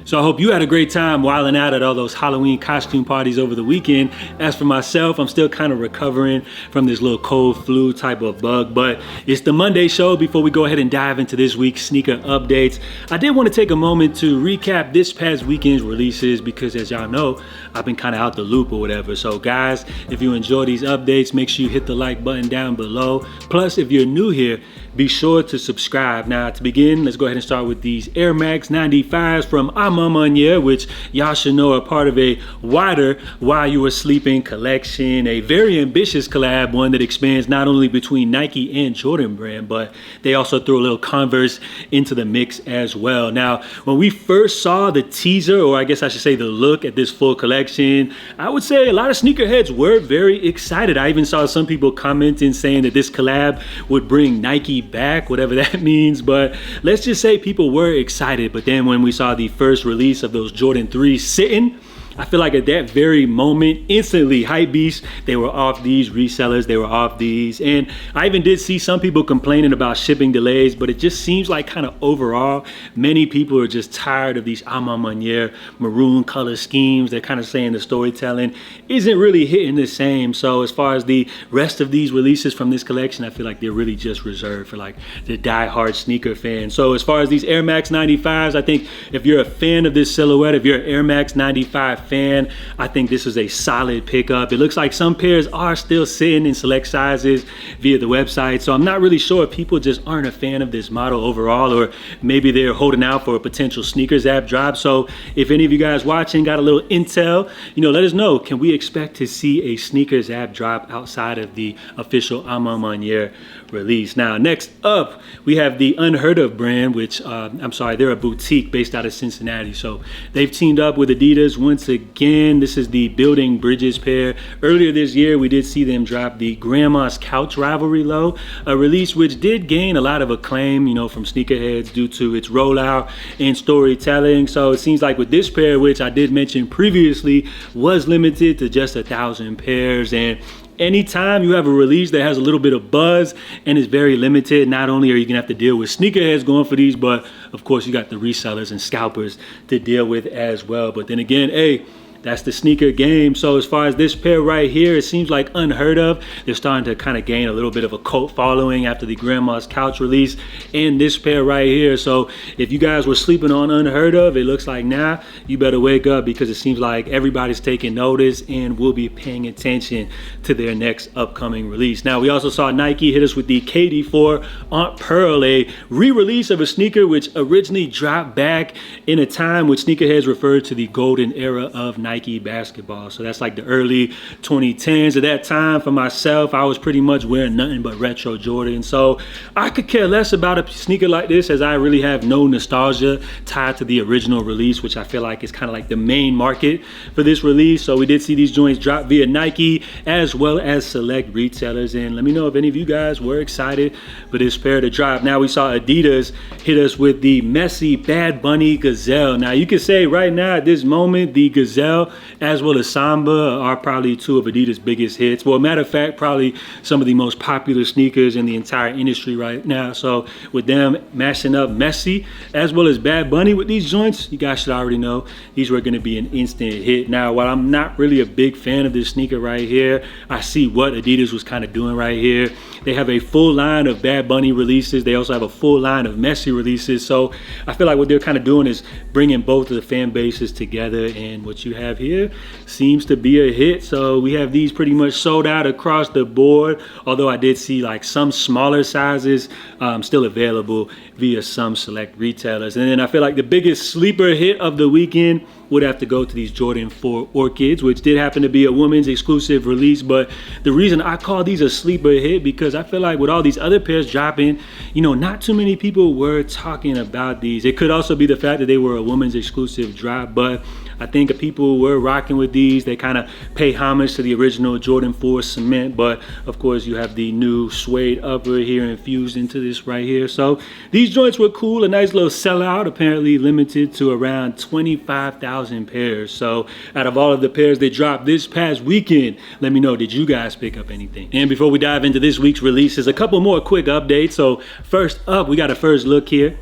So I hope you had a great time wilding out at all those Halloween costume parties over the weekend. As for myself, I'm still kind of recovering from this little cold flu type of bug, but it's the Monday show. Before we go ahead and dive into this week's sneaker updates, I did want to take a moment to recap this past weekend's releases because, as y'all know, I've been kind of out the loop or whatever. So guys, if you enjoy these updates, make sure you hit the like button down below. Plus, if you're new here, be sure to subscribe. Now, to begin, let's go ahead and start with these Air Max 95s from Amamanya, which y'all should know are part of a wider While You Were Sleeping collection, a very ambitious collab, one that expands not only between Nike and Jordan brand, but they also threw a little Converse into the mix as well. Now, when we first saw the teaser, or I guess I should say the look at this full collection, I would say a lot of sneakerheads were very excited. I even saw some people commenting saying that this collab would bring Nike back, whatever that means, but let's just say people were excited. But then when we saw the first release of those Jordan 3s sitting, I feel like at that very moment, instantly, hypebeasts, they were off these, resellers, they were off these. And I even did see some people complaining about shipping delays, but it just seems like kind of overall, many people are just tired of these Amamanya maroon color schemes. They're kind of saying the storytelling isn't really hitting the same. So as far as the rest of these releases from this collection, I feel like they're really just reserved for like the die-hard sneaker fan. So as far as these Air Max 95s, I think if you're a fan of this silhouette, if you're an Air Max 95 fan, I think this is a solid pickup. It looks like some pairs are still sitting in select sizes via the website, so I'm not really sure if people just aren't a fan of this model overall, or maybe they're holding out for a potential sneakers app drop. So if any of you guys watching got a little intel, let us know. Can we expect to see a sneakers app drop outside of the official Amamanya release? Now, next up, we have the Unheard Of brand, which they're a boutique based out of Cincinnati. So they've teamed up with Adidas once again. This is the Building Bridges pair. Earlier this year, we did see them drop the Grandma's Couch Rivalry Low, a release which did gain a lot of acclaim, from sneakerheads due to its rollout and storytelling. So it seems like with this pair, which I did mention previously, was limited to just 1,000 pairs. And anytime you have a release that has a little bit of buzz and is very limited, not only are you gonna have to deal with sneakerheads going for these, but of course you got the resellers and scalpers to deal with as well. But then again, hey, that's the sneaker game. So as far as this pair right here, it seems like Unheard Of, they're starting to kind of gain a little bit of a cult following after the Grandma's Couch release and this pair right here. So if you guys were sleeping on Unheard Of, it looks like now you better wake up, because it seems like everybody's taking notice and will be paying attention to their next upcoming release. Now, we also saw Nike hit us with the KD4 Aunt Pearl, a re-release of a sneaker which originally dropped back in a time which sneakerheads referred to the golden era of Nike basketball. So that's like the early 2010s. At that time, for myself, I was pretty much wearing nothing but retro Jordan. So I could care less about a sneaker like this, as I really have no nostalgia tied to the original release, which I feel like is kind of like the main market for this release. So we did see these joints drop via Nike as well as select retailers. And let me know if any of you guys were excited for this pair to drop. Now, we saw Adidas hit us with the messy Bad Bunny Gazelle. Now, you could say right now at this moment, the Gazelle as well as Samba are probably two of Adidas' biggest hits. Well, matter of fact, probably some of the most popular sneakers in the entire industry right now. So with them mashing up Messi as well as Bad Bunny with these joints, you guys should already know these were going to be an instant hit. Now, while I'm not really a big fan of this sneaker right here, I see what Adidas was kind of doing right here. They have a full line of Bad Bunny releases. They also have a full line of Messi releases. So I feel like what they're kind of doing is bringing both of the fan bases together, and what you have here seems to be a hit. So we have these pretty much sold out across the board, although I did see like some smaller sizes still available via some select retailers. And then I feel like the biggest sleeper hit of the weekend would have to go to these Jordan 4 Orchids, which did happen to be a women's exclusive release. But the reason I call these a sleeper hit, because I feel like with all these other pairs dropping, not too many people were talking about these. It could also be the fact that they were a women's exclusive drop, but I think people were rocking with these. They kind of pay homage to the original Jordan 4 cement, but of course you have the new suede upper here infused into this right here. So these joints were cool, a nice little sellout, apparently limited to around 25,000 pairs. So out of all of the pairs they dropped this past weekend, let me know, did you guys pick up anything? And before we dive into this week's releases, a couple more quick updates. So first up, we got a first look here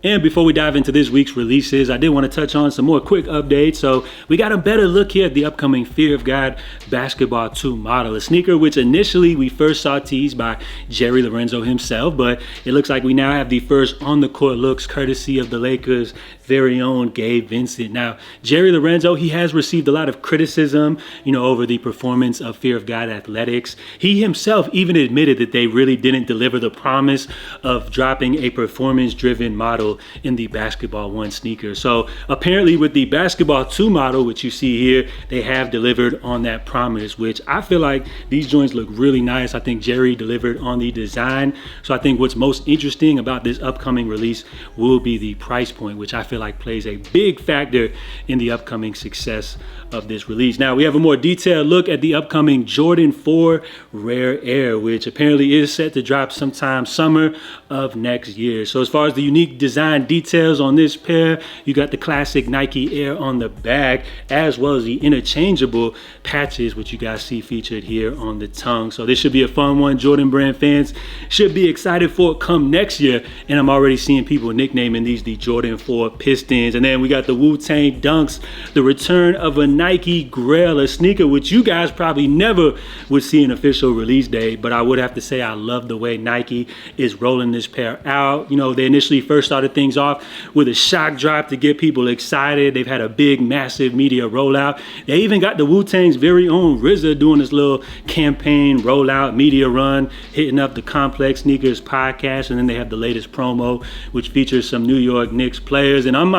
And before we dive into this week's releases, I did want to touch on some more quick updates. So we got a better look here at the upcoming Fear of God Basketball 2 model, a sneaker which initially we first saw teased by Jerry Lorenzo himself, but it looks like we now have the first on-the-court looks courtesy of the Lakers' very own Gabe Vincent. Now, Jerry Lorenzo, he has received a lot of criticism, over the performance of Fear of God Athletics. He himself even admitted that they really didn't deliver the promise of dropping a performance-driven model in the Basketball 1 sneaker. So apparently with the Basketball 2 model, which you see here, they have delivered on that promise, which I feel like these joints look really nice. I think Jerry delivered on the design. So I think what's most interesting about this upcoming release will be the price point, which I feel like plays a big factor in the upcoming success of this release. Now we have a more detailed look at the upcoming Jordan 4 Rare Air, which apparently is set to drop sometime summer of next year. So as far as the unique design details on this pair, you got the classic Nike Air on the back, as well as the interchangeable patches, which you guys see featured here on the tongue. So this should be a fun one. Jordan brand fans should be excited for it come next year. And I'm already seeing people nicknaming these the Jordan 4 Pistons. And then we got the Wu-Tang Dunks, the return of a Nike Grail, a sneaker which you guys probably never would see an official release date, but I would have to say I love the way Nike is rolling this pair out. They initially first started things off with a shock drop to get people excited. They've had a big, massive media rollout. They even got the Wu-Tang's very own RZA doing this little campaign rollout, media run, hitting up the Complex Sneakers podcast, and then they have the latest promo, which features some New York Knicks players. And I'm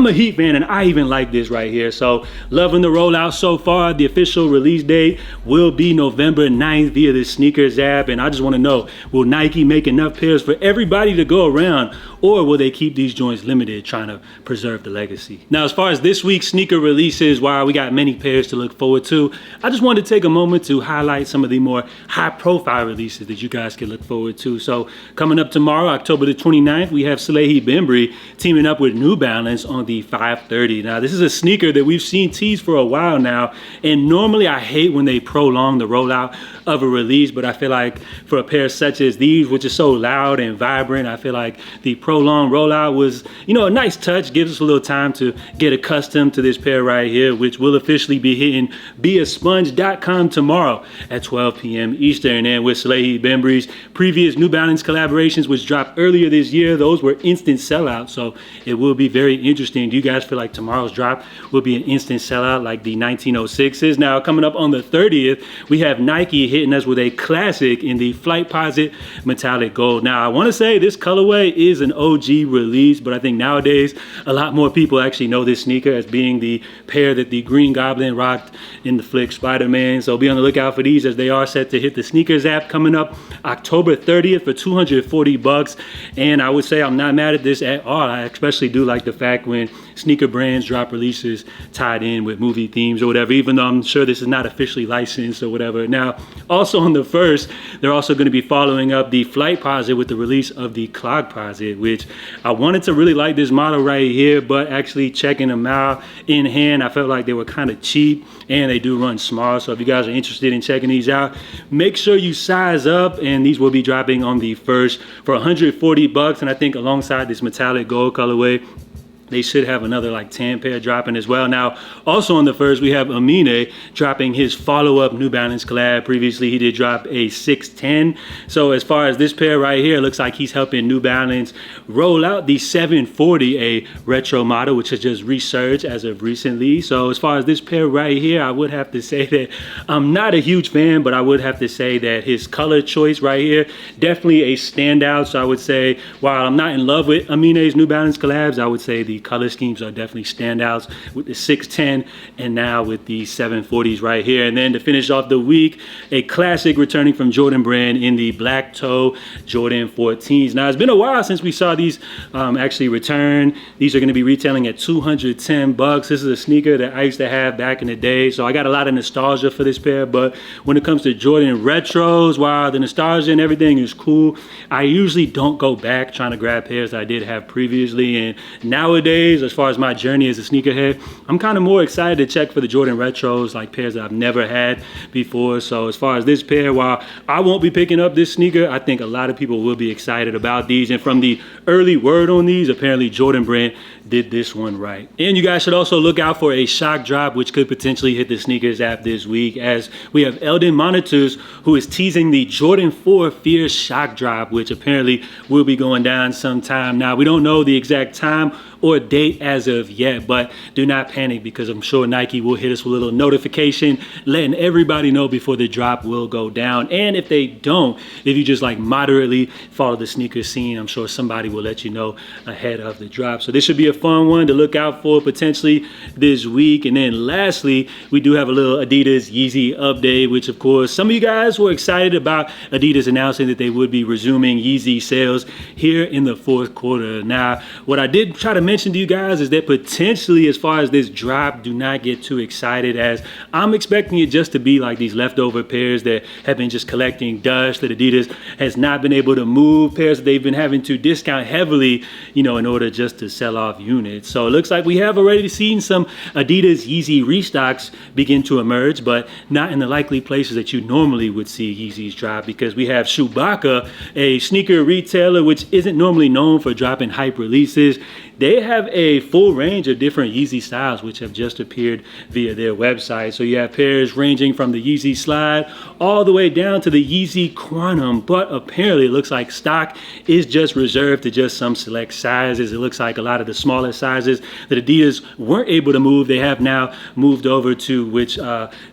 a Heat fan, and I even like this right here. So loving the rollout so far. The official release date will be November 9th via the Sneakers app. And I just want to know, will Nike make enough pairs for everybody to go around, or will they keep these joints limited, trying to preserve the legacy? Now, as far as this week's sneaker releases, while we got many pairs to look forward to, I just wanted to take a moment to highlight some of the more high-profile releases that you guys can look forward to. So coming up tomorrow, October the 29th, we have Salehi Bembry teaming up with New Balance on the 530. Now, this is a sneaker that we've seen teased for a while now, and normally I hate when they prolong the rollout of a release, but I feel like for a pair such as these, which is so loud and vibrant, I feel like the prolonged rollout was, a nice touch, gives us a little time to get accustomed to this pair right here, which will officially be hitting beasponge.com tomorrow at 12 p.m. Eastern. And with Salehi Bembry's previous New Balance collaborations, which dropped earlier this year, those were instant sellouts, so it will be very interesting. Do you guys feel like tomorrow's drop will be an instant sellout like the 1906s? Now, coming up on the 30th, we have Nike hitting us with a classic in the Flightposite Metallic Gold. Now, I want to say this colorway is an OG release, but I think nowadays a lot more people actually know this sneaker as being the pair that the Green Goblin rocked in the flick Spider-Man. So be on the lookout for these, as they are set to hit the Sneakers app coming up October 30th for $240. And I would say I'm not mad at this at all. I especially do like the fact when sneaker brands drop releases tied in with movie themes or whatever, even though I'm sure this is not officially licensed or whatever. Now, also on the 1st, they're also going to be following up the Flightposite with the release of the Clogposite, which I wanted to really like this model right here, but actually checking them out in hand, I felt like they were kind of cheap, and they do run small. So if you guys are interested in checking these out, make sure you size up, and these will be dropping on the 1st for $140. And I think alongside this metallic gold colorway, they should have another like 10 pair dropping as well. Now, also on the 1st, we have Amine dropping his follow-up New Balance collab. Previously, he did drop a 610. So as far as this pair right here, it looks like he's helping New Balance roll out the 740, a retro model, which has just resurged as of recently. So as far as this pair right here, I would have to say that I'm not a huge fan, but I would have to say that his color choice right here, definitely a standout. So I would say, while I'm not in love with Amine's New Balance collabs, I would say the color schemes are definitely standouts with the 610 and now with the 740s right here. And then to finish off the week, a classic returning from Jordan brand in the black toe Jordan 14s. Now, it's been a while since we saw these actually return. These are going to be retailing at $210. This is a sneaker that I used to have back in the day, so I got a lot of nostalgia for this pair. But when it comes to Jordan retros, while the nostalgia and everything is cool, I usually don't go back trying to grab pairs that I did have previously. And nowadays, nowadays, as far as my journey as a sneakerhead, I'm kind of more excited to check for the Jordan Retros, like pairs that I've never had before. So as far as this pair, while I won't be picking up this sneaker, I think a lot of people will be excited about these. And from the early word on these, apparently Jordan Brand did this one right. And you guys should also look out for a shock drop, which could potentially hit the sneakers app this week, as we have Eldon Monitors, who is teasing the Jordan 4 Fear shock drop, which apparently will be going down sometime. Now, we don't know the exact time or date as of yet, but do not panic, because I'm sure Nike will hit us with a little notification letting everybody know before the drop will go down. And if they don't, if you just like moderately follow the sneaker scene, I'm sure somebody will let you know ahead of the drop. So this should be a fun one to look out for potentially this week. And then lastly, we do have a little Adidas Yeezy update, which of course some of you guys were excited about Adidas announcing that they would be resuming Yeezy sales here in the fourth quarter. Now, what I did try to mention to you guys is that potentially, as far as this drop, do not get too excited, as I'm expecting it just to be like these leftover pairs that have been just collecting dust, that Adidas has not been able to move, pairs that they've been having to discount heavily, in order just to sell off units. So it looks like we have already seen some Adidas Yeezy restocks begin to emerge, but not in the likely places that you normally would see Yeezys drop, because we have Chewbacca, a sneaker retailer which isn't normally known for dropping hype releases. They have a full range of different Yeezy styles which have just appeared via their website. So you have pairs ranging from the Yeezy Slide all the way down to the Yeezy Quantum, but apparently it looks like stock is just reserved to just some select sizes. It looks like a lot of the smaller sizes that Adidas weren't able to move, they have now moved over to, which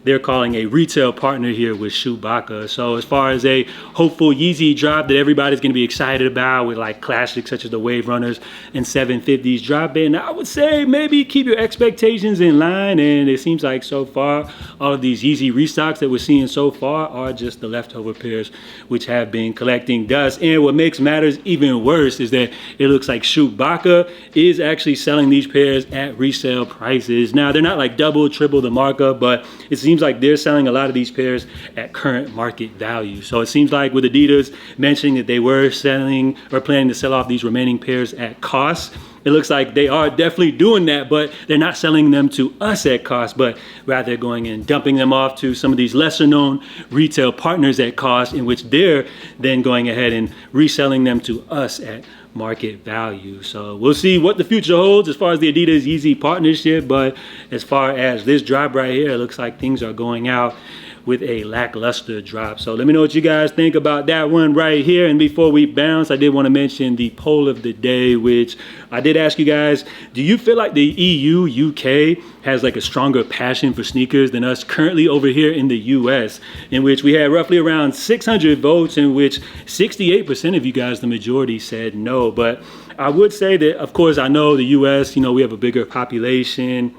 they're calling a retail partner here with Chewbacca. So as far as a hopeful Yeezy drop that everybody's going to be excited about, with like classics such as the Wave Runners and 750s drop in, I would say maybe keep your expectations in line. And it seems like so far all of these Yeezy restocks that we're seeing so far are just the leftover pairs which have been collecting dust. And what makes matters even worse is that it looks like Chewbacca is actually selling these pairs at resale prices. Now, they're not like double, triple the markup, but it seems like they're selling a lot of these pairs at current market value. So it seems like with Adidas mentioning that they were selling or planning to sell off these remaining pairs at cost, it looks like they are definitely doing that, but they're not selling them to us at cost, but rather going and dumping them off to some of these lesser known retail partners at cost, in which they're then going ahead and reselling them to us at market value. So we'll see what the future holds as far as the Adidas Yeezy partnership, but as far as this drop right here, it looks like things are going out with a lackluster drop. So let me know what you guys think about that one right here. And before we bounce, I did want to mention the poll of the day, which I did ask you guys, do you feel like the EU, UK has like a stronger passion for sneakers than us currently over here in the US? In which we had roughly around 600 votes, in which 68% of you guys, the majority, said no. But I would say that, of course, I know the US, we have a bigger population,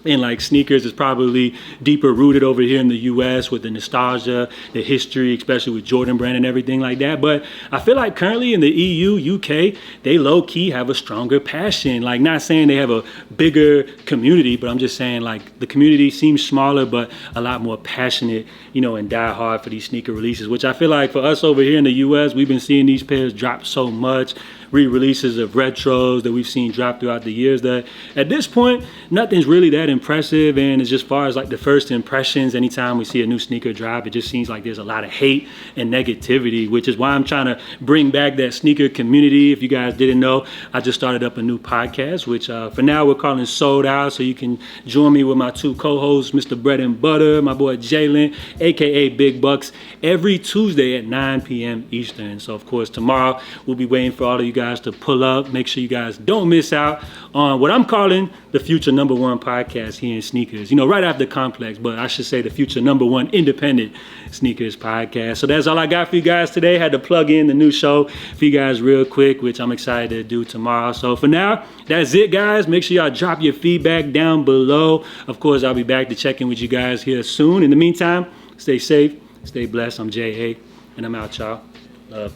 and like sneakers is probably deeper rooted over here in the US with the nostalgia, the history, especially with Jordan Brand and everything like that. But I feel like currently in the EU, UK, they low key have a stronger passion. Like, not saying they have a bigger community, but I'm just saying like the community seems smaller, but a lot more passionate, and die hard for these sneaker releases, which I feel like for us over here in the US, we've been seeing these pairs drop so much. Re-releases of retros that we've seen drop throughout the years, that at this point nothing's really that impressive. And as just far as like the first impressions, anytime we see a new sneaker drop, it just seems like there's a lot of hate and negativity, which is why I'm trying to bring back that sneaker community. If you guys didn't know, I just started up a new podcast, which for now we're calling Sold Out. So you can join me with my two co-hosts, Mr. Bread and Butter, my boy Jalen, aka Big Bucks, every Tuesday at 9 p.m. Eastern. So of course tomorrow we'll be waiting for all of you guys to pull up. Make sure you guys don't miss out on what I'm calling the future #1 podcast here in sneakers. Right after Complex, but I should say the future #1 independent sneakers podcast. So that's all I got for you guys today. Had to plug in the new show for you guys real quick, which I'm excited to do tomorrow. So for now, that's it, guys. Make sure y'all drop your feedback down below. Of course, I'll be back to check in with you guys here soon. In the meantime, stay safe, stay blessed. I'm J.A., and I'm out, y'all. Love.